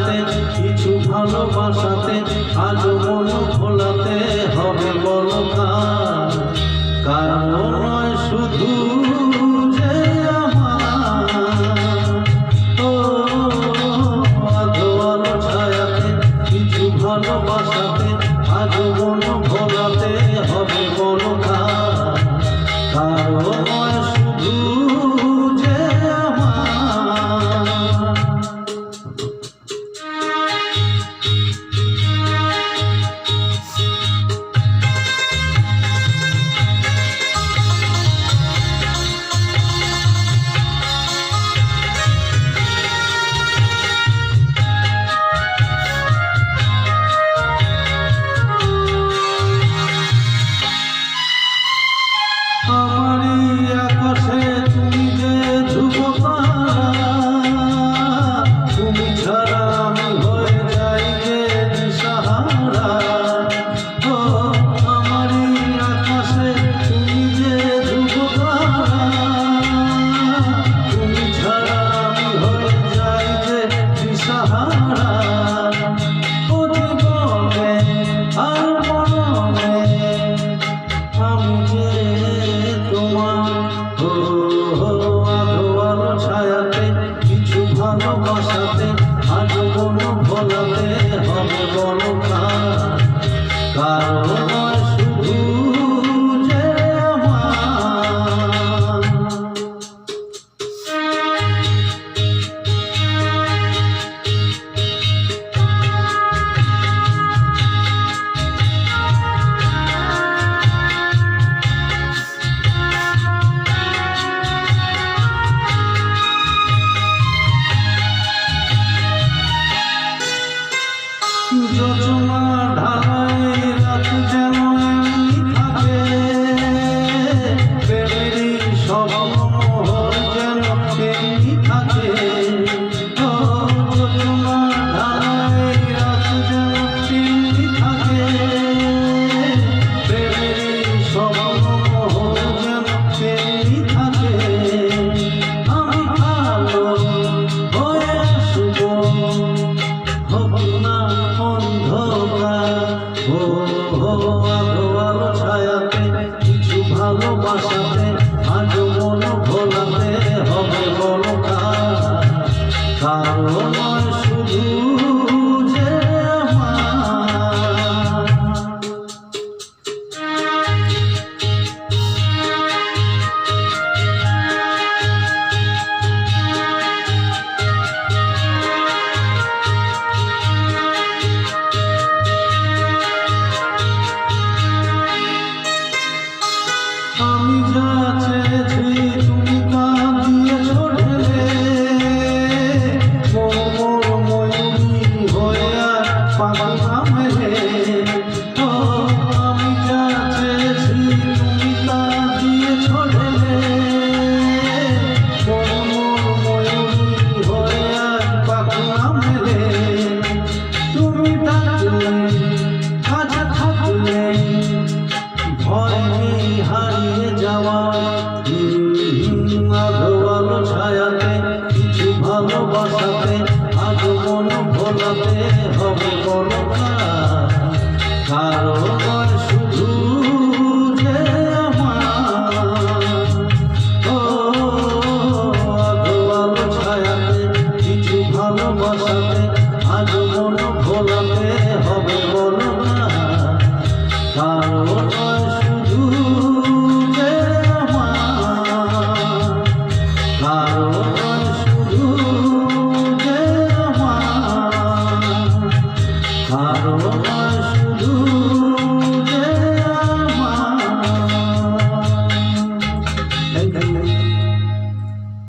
ছায়াতে কিছু ভালোবাসাতে আজ মন ভোলাতে হবে বলো কারণ নয় শুধু যে কিছু ভালোবাসাতে আজ মন ভোলাতে হবে বলো কারো নয় শুধু যে ভালোবাসাতে আজ মন ভোলাতে হবে বলো কারণ নয় শুধু যে যোজনা ঢালাই রাত যেন থাকে প্রেমেরই সব মোহর যেন থাকে যোজনা ঢালাই রাত যেন থাকে প্রেমেরই সব মোহর যেন থাকে আমি ভালো হয়ে আসব আলো ছায়াতে কিছু ভালোবাসাতে আজ মন ভোলাতে হবে বলো কারো নয় শুধু যে আমি যা চেয়েছি তুমি তা দিয়েছো ঢেলে মোর ময়ূরী হয়ে আর পাখা মেলে আমি যা চেয়েছি তুমি তা দিয়েছো ঢেলে মোর ময়ূরী হয়ে আর পাখা মেলে তুমি ডাকলে কাছে থাকলে ভয় নেই হারিয়ে যাওয়া আলো ছায়াতে কিছু ভালোবাসাতে আজ মন ভোলাতে হবে বলো কারো নয় শুধু যে আলো ছায়াতে কিছু ভালোবাসা